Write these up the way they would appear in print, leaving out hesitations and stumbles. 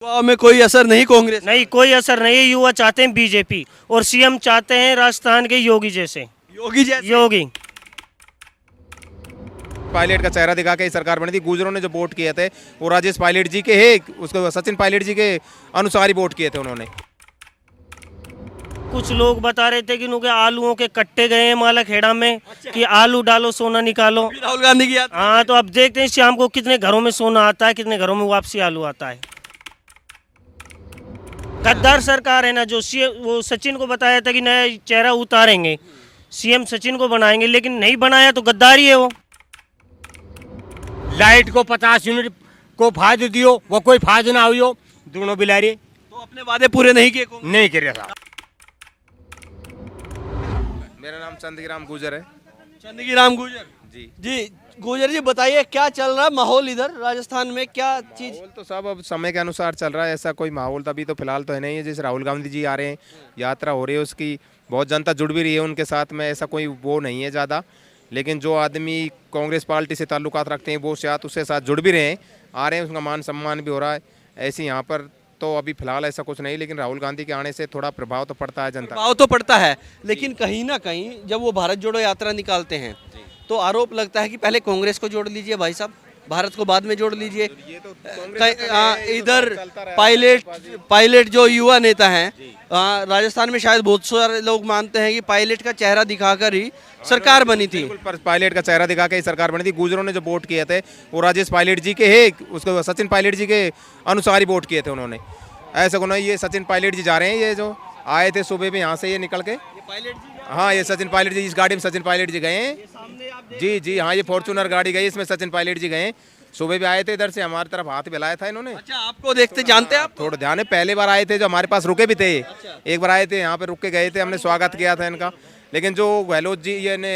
युवाओं में कोई असर नहीं कांग्रेस? नहीं, कोई असर नहीं है। युवा चाहते हैं बीजेपी और सीएम चाहते हैं राजस्थान के योगी जैसे। योगी जैसे? योगी। पायलट का चेहरा दिखा के ही सरकार बनी थी। गुजरों ने जो वोट किए थे वो राजेश पायलट जी के है, उसको सचिन पायलट जी के अनुसार ही वोट किए थे उन्होंने। कुछ लोग बता रहे थे कि उनके आलूओं के कट्टे गए हैं मालाखेड़ा में, कि आलू डालो सोना निकालो। राहुल गांधी की याद? हाँ, तो अब देखते हैं शाम को कितने घरों में सोना आता है, कितने घरों में वापसी आलू आता है। गद्दार सरकार है ना, जो वो सचिन को बताया था कि नया चेहरा उतारेंगे, सीएम सचिन को बनाएंगे, लेकिन नहीं बनाया तो गद्दारी है वो। लाइट को 50 यूनिट को फायदा दियो, वो कोई फायदा ना हुई, दोनों बिलारी तो अपने वादे पूरे नहीं किए कांग्रेस? नहीं कर रहा। मेरा नाम चंदीराम गुजर है। चंदगी गुजर जी गुजर जी, बताइए क्या चल रहा है माहौल इधर राजस्थान में, क्या चीज? माहौल तो सब अब समय के अनुसार चल रहा है, ऐसा कोई माहौल तभी तो फिलहाल तो है नहीं है। जैसे राहुल गांधी जी आ रहे हैं, यात्रा हो रही है उसकी, बहुत जनता जुड़ भी रही है उनके साथ में, ऐसा कोई वो नहीं है ज़्यादा। लेकिन जो आदमी कांग्रेस पार्टी से ताल्लुकात रखते हैं वो शायद उसके साथ जुड़ भी रहे हैं, आ रहे हैं, उसका मान सम्मान भी हो रहा है। ऐसे यहाँ पर तो अभी फिलहाल ऐसा कुछ नहीं, लेकिन राहुल गांधी के आने से थोड़ा प्रभाव तो पड़ता है जनता। प्रभाव तो पड़ता है, लेकिन कहीं ना कहीं जब वो भारत जोड़ो यात्रा निकालते हैं तो आरोप लगता है कि पहले कांग्रेस को जोड़ लीजिए भाई साहब, भारत को बाद में जोड़ लीजिए। ये तो कांग्रेस इधर पायलट जो युवा नेता हैं, राजस्थान में शायद बहुत सारे लोग मानते हैं कि पायलट का चेहरा दिखाकर ही सरकार बनी थी। पर पायलट का चेहरा दिखा के ही सरकार बनी थी। गुजरों ने जो वोट किए थे वो राजेश पायलट जी के है, उसको सचिन पायलट जी के अनुसार ही वोट किए थे उन्होंने। ऐसा को नहीं, ये सचिन पायलट जी जा रहे हैं, ये जो आए थे सुबह में यहाँ से ये निकल के। हाँ, ये सचिन पायलट जी, इस गाड़ी में सचिन पायलट जी गए हैं। जी हाँ, ये फॉर्चूनर गाड़ी गई, इसमें सचिन पायलट जी गए। सुबह भी आए थे इधर से, हमारी तरफ हाथ मिलाया था इन्होंने। अच्छा, आपको देखते जानते हैं आप? थोड़ा ध्यान है, पहले बार आए थे जो हमारे पास रुके भी थे। एक बार आए थे यहाँ पे रुक के गए थे, हमने स्वागत किया था इनका। लेकिन जो गहलोत जी ये ने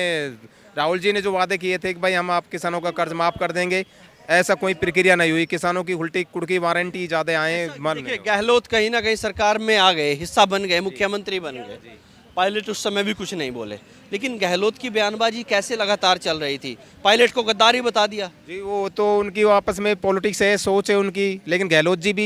राहुल जी ने जो वादे किए थे कि भाई हम आप किसानों का कर्ज माफ कर देंगे, ऐसा कोई प्रक्रिया नहीं हुई। किसानों की उल्टी कुड़की वारंटी ज्यादा आए। देखिए, गहलोत कहीं ना कहीं सरकार में आ गए, हिस्सा बन गए, मुख्यमंत्री बन गए। पायलट उस समय भी कुछ नहीं बोले, लेकिन गहलोत की बयानबाजी कैसे लगातार चल रही थी? पायलट को गद्दारी बता दिया जी, वो तो उनकी आपस में पॉलिटिक्स है, सोच है उनकी। लेकिन गहलोत जी भी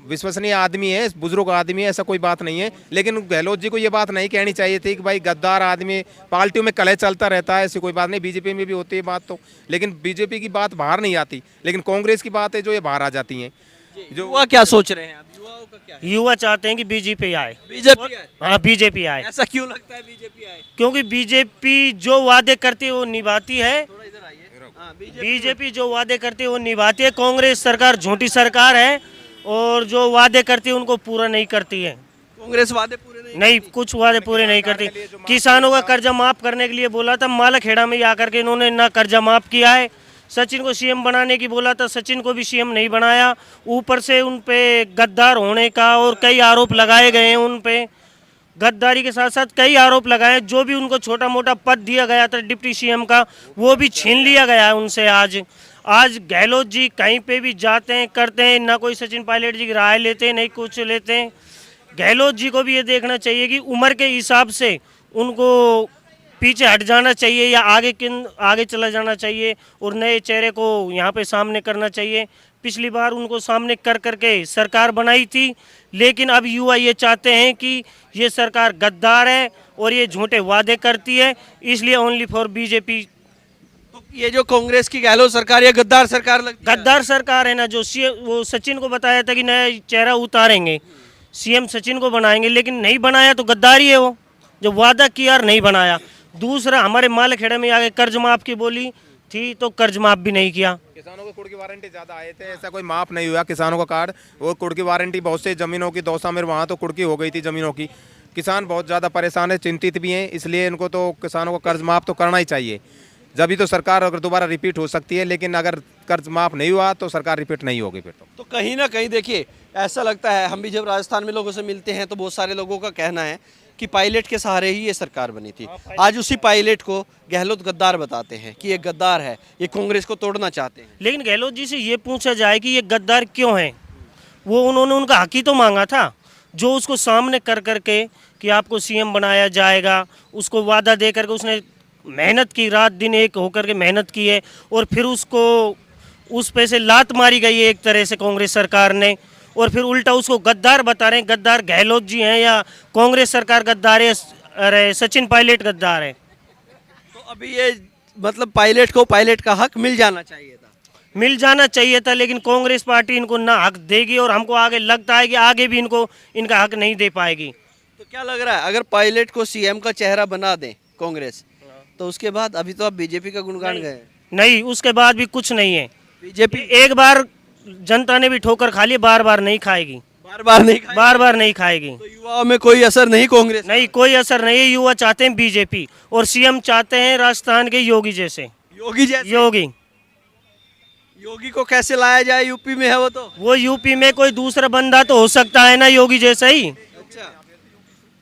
विश्वसनीय आदमी है, बुजुर्ग आदमी है, ऐसा कोई बात नहीं है। लेकिन गहलोत जी को ये बात नहीं कहनी चाहिए थी कि भाई गद्दार आदमी, पार्टियों में कलह चलता रहता है, ऐसी कोई बात नहीं। बीजेपी में भी होती है बात तो, लेकिन बीजेपी की बात बाहर नहीं आती, लेकिन कांग्रेस की बात है जो ये बाहर आ जाती है। जो युवा क्या सोच रहे हैं अब? युवाओं का क्या है? युवा चाहते हैं कि बीजेपी आए। बीजेपी आए? हाँ, बीजेपी आए। ऐसा क्यों लगता है बीजेपी आए? क्योंकि बीजेपी जो वादे करती है वो निभाती है। थोड़ा इधर आइए। हाँ, बीजेपी जो वादे करती है वो निभाती है। कांग्रेस सरकार झूठी सरकार है और जो वादे करती है उनको पूरा नहीं करती है। कांग्रेस वादे पूरे नहीं, कुछ वादे पूरे नहीं करती। किसानों का कर्जा माफ करने के लिए बोला था, मालाखेड़ा में आकर के इन्होंने ना कर्जा माफ किया है। सचिन को सीएम बनाने की बोला था, सचिन को भी सीएम नहीं बनाया। ऊपर से उन पे गद्दार होने का और कई आरोप लगाए गए हैं उन पे। गद्दारी के साथ साथ कई आरोप लगाए। जो भी उनको छोटा मोटा पद दिया गया था डिप्टी सीएम का, वो भी छीन लिया गया है उनसे। आज गहलोत जी कहीं पे भी जाते हैं, करते हैं, ना कोई सचिन पायलट जी की राय लेते हैं, नहीं कुछ लेते हैं। गहलोत जी को भी ये देखना चाहिए कि उम्र के हिसाब से उनको पीछे हट जाना चाहिए या आगे चला जाना चाहिए और नए चेहरे को यहाँ पे सामने करना चाहिए। पिछली बार उनको सामने कर करके सरकार बनाई थी, लेकिन अब युवा ये चाहते हैं कि ये सरकार गद्दार है और ये झूठे वादे करती है, इसलिए ओनली फॉर बीजेपी। तो ये जो कांग्रेस की गहलोत सरकार, ये गद्दार सरकार लगती है? गद्दार सरकार है ना, जो वो सचिन को बताया था कि नया चेहरा उतारेंगे, सीएम सचिन को बनाएंगे, लेकिन नहीं बनाया तो गद्दारी है वो। जो वादा किया और नहीं बनाया। दूसरा, हमारे मालखेड़ा में आगे कर्ज माफ की बोली थी तो कर्ज माफ भी नहीं किया। किसानों को कुड़ की वारंटी ज्यादा आए थे, ऐसा कोई माफ नहीं हुआ किसानों का कार्ड। वो कुड़ की वारंटी बहुत से जमीनों की, दौसा में वहाँ तो कुड़की हो गई थी जमीनों की। किसान बहुत ज़्यादा परेशान है, चिंतित भी हैं, इसलिए इनको तो किसानों को कर्ज माफ तो करना ही चाहिए। जब तो सरकार अगर दोबारा रिपीट हो सकती है, लेकिन अगर कर्ज माफ नहीं हुआ तो सरकार रिपीट नहीं होगी फिर तो कहीं ना कहीं देखिए, ऐसा लगता है, हम भी जब राजस्थान में लोगों से मिलते हैं तो बहुत सारे लोगों का कहना है कि पायलट के सहारे ही ये सरकार बनी थी। आज उसी पायलट को गहलोत गद्दार बताते हैं कि ये गद्दार है, ये कांग्रेस को तोड़ना चाहते हैं। लेकिन गहलोत जी से ये पूछा जाए कि ये गद्दार क्यों हैं, वो उन्होंने उनका हक ही तो मांगा था। जो उसको सामने कर करके कि आपको सीएम बनाया जाएगा, उसको वादा दे करके उसने मेहनत की, रात दिन एक होकर के मेहनत की है, और फिर उसको उस पे से लात मारी गई है एक तरह से कांग्रेस सरकार ने। और फिर उल्टा उसको गद्दार बता रहे हैं। गद्दार गहलोत जी हैं या कांग्रेस सरकार गद्दार है, अरे सचिन पायलट गद्दार है। तो अभी ये मतलब पायलट को पायलट का हक मिल जाना चाहिए था। मिल जाना चाहिए था, लेकिन कांग्रेस पार्टी इनको ना हक देगी और हमको आगे लगता है कि आगे भी इनको इनका हक नहीं दे पाएगी। तो क्या लग रहा है अगर पायलट को सीएम का चेहरा बना दें कांग्रेस, तो उसके बाद अभी तो आप बीजेपी का गुणगान गए। नहीं, उसके बाद भी कुछ नहीं है। बीजेपी एक बार जनता ने भी ठोकर खा ली, बार बार नहीं खाएगी, बार बार नहीं खाएगी। बार बार नहीं खाएगी। तो युवाओं में कोई असर नहीं कांग्रेस। नहीं, कोई असर नहीं है। युवा चाहते हैं बीजेपी और सीएम चाहते हैं राजस्थान के योगी जैसे। योगी जैसे योगी योगी को कैसे लाया जाए, यूपी में है वो यूपी में कोई दूसरा बंदा तो हो सकता है ना योगी जैसा ही। अच्छा,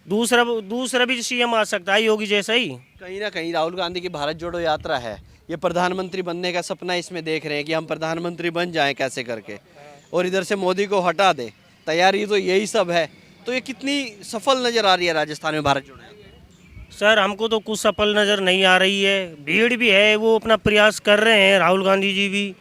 दूसरा भी सीएम आ सकता है योगी जैसा ही। कहीं ना कहीं राहुल गांधी की भारत जोड़ो यात्रा है, ये प्रधानमंत्री बनने का सपना इसमें देख रहे हैं कि हम प्रधानमंत्री बन जाएं कैसे करके, और इधर से मोदी को हटा दे, तैयारी तो यही सब है। तो ये कितनी सफल नजर आ रही है राजस्थान में भारत जोड़ो यात्रा? सर हमको तो कुछ सफल नज़र नहीं आ रही है। भीड़ भी है, वो अपना प्रयास कर रहे हैं राहुल गांधी जी भी,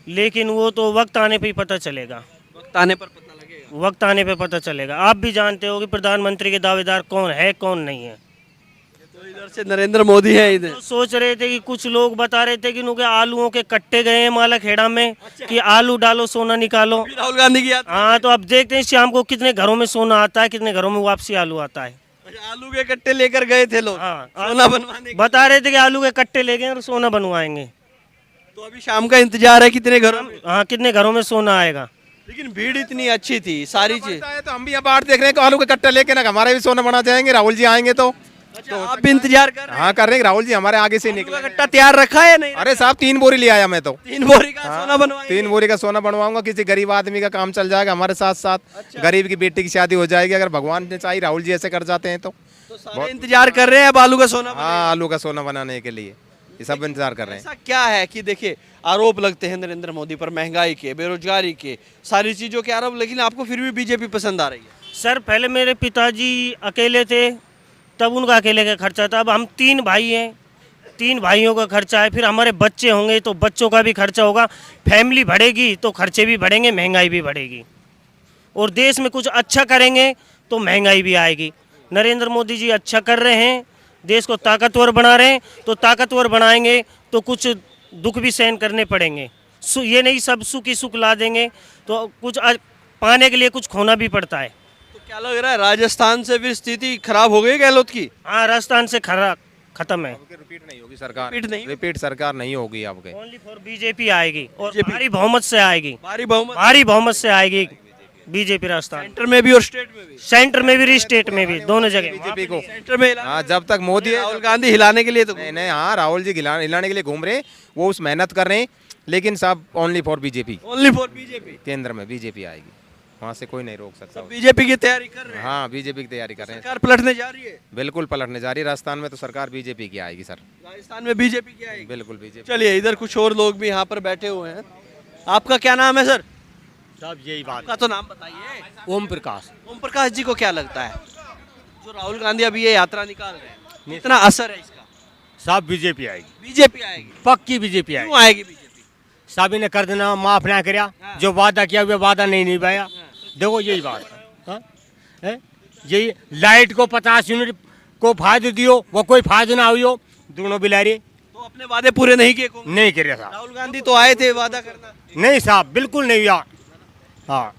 लेकिन वो तो वक्त आने पे ही पता चलेगा। वक्त आने पर पता लगेगा। वक्त आने पे पता चलेगा। आप भी जानते हो कि प्रधानमंत्री के दावेदार कौन है कौन नहीं है। तो इधर से नरेंद्र मोदी है, इधर तो सोच रहे थे कि कुछ लोग बता रहे थे कि उनके आलूओं के कट्टे गए हैं मालाखेड़ा में, कि आलू डालो सोना निकालो। राहुल गांधी की यात्रा। हाँ, तो अब देखते हैं शाम को कितने घरों में सोना आता है, कितने घरों में वापसी आलू आता है। अच्छा, आलू के कट्टे लेकर गए थे लोग हाँ, सोना बनवाने। बता रहे थे कि आलू के कट्टे ले गए और सोना बनवाएंगे। तो अभी शाम का इंतजार है कितने घरों में। हाँ, कितने घरों में सोना आएगा। लेकिन भीड़ इतनी अच्छी थी, सारी चीज। बनता है तो हम भी अब बाट देख रहे हैं कि आलू के कट्टे लेके ना हमारे भी सोना बना जाएंगे। राहुल जी आएंगे तो अच्छा, आप भी इंतजार कर रहे हैं? हाँ कर रहे हैं। राहुल जी हमारे आगे से ही आलू का निकले। कट्टा तैयार रखा है नहीं? अरे साहब 3 बोरी ले आया मैं तो। 3 बोरी का सोना बनवाएंगे। 3 बोरी का सोना बनवाऊंगा, किसी गरीब आदमी का काम चल जाएगा हमारे साथ साथ। गरीब की बेटी की शादी हो जाएगी अगर भगवान ने चाहिए, राहुल जी ऐसे कर जाते हैं तो। तो सारे इंतजार कर रहे हैं अब आलू का सोना। हाँ, आलू का सोना बनाने के लिए ये सब इंतजार कर रहे हैं। ऐसा क्या है कि देखिए आरोप लगते हैं नरेंद्र मोदी पर, महंगाई के, बेरोजगारी के, सारी चीजों के आरोप, लेकिन आपको फिर भी बीजेपी पसंद आ रही है। सर पहले मेरे पिताजी अकेले थे, तब उनका अकेले का खर्चा था। अब हम 3 भाई हैं, 3 भाइयों का खर्चा है, फिर हमारे बच्चे होंगे तो बच्चों का भी खर्चा होगा। फैमिली बढ़ेगी तो खर्चे भी बढ़ेंगे, महंगाई भी बढ़ेगी। और देश में कुछ अच्छा करेंगे तो महंगाई भी आएगी। नरेंद्र मोदी जी अच्छा कर रहे हैं, देश को ताकतवर बना रहे हैं, तो ताकतवर बनाएंगे तो कुछ दुख भी सहन करने पड़ेंगे। ये नहीं सब सुख ही सुख ला देंगे, तो कुछ पाने के लिए कुछ खोना भी पड़ता है। तो क्या लग रहा है राजस्थान से फिर स्थिति खराब हो गई गहलोत की? हाँ, राजस्थान से खत्म है। रिपीट नहीं होगी सरकार, रिपीट नहीं? रिपीट सरकार नहीं होगी आपके। ओनली फॉर बीजेपी आएगी और भारी बहुमत से आएगी। भारी बहुमत भारी बहुमत से आएगी बीजेपी राजस्थान। सेंटर में भी और स्टेट में भी। सेंटर में भी स्टेट में भी, दोनों जगह। बीजेपी को सेंटर में हिला- हाँ, जब तक मोदी है राहुल गांधी हिलाने के लिए तो नहीं, हाँ राहुल जी हिलाने के लिए घूम रहे हैं, वो उस मेहनत कर रहे हैं, लेकिन सब only for BJP. Only for BJP. केंद्र में बीजेपी आएगी, वहाँ से कोई नहीं रोक सकता। बीजेपी की तैयारी कर रहे हैं। हाँ, बीजेपी की तैयारी कर रहे हैं। सरकार पलटने जा रही है। बिल्कुल पलटने जा रही है। राजस्थान में तो सरकार बीजेपी की आएगी सर। राजस्थान में बीजेपी की आएगी। बिल्कुल बीजेपी। चलिए इधर कुछ और लोग भी यहाँ पर बैठे हुए हैं। आपका क्या नाम है सर? सब यही बात। आपका तो नाम बताइए। ओम प्रकाश। ओम प्रकाश जी को क्या लगता है जो राहुल गांधी अभी ये यात्रा निकाल रहे हैं, कितना असर है इसका? सब बीजेपी आएगी, बीजेपी आएगी। पक्की बीजेपी आएगी। क्यों आएगी बीजेपी? सब इन्हें कर देना माफ ना करया, जो वादा किया हुआ वादा नहीं निभाया। देखो यही बात है। हाँ? है? यही लाइट को 50 यूनिट को फायदा दियो, वो कोई फायदा ना हुई, दोनों बिलारी तो अपने वादे पूरे नहीं किए कांग्रेस? नहीं कर रहा। राहुल गांधी तो आए थे वादा करना। नहीं साहब, बिल्कुल नहीं हुआ। हाँ,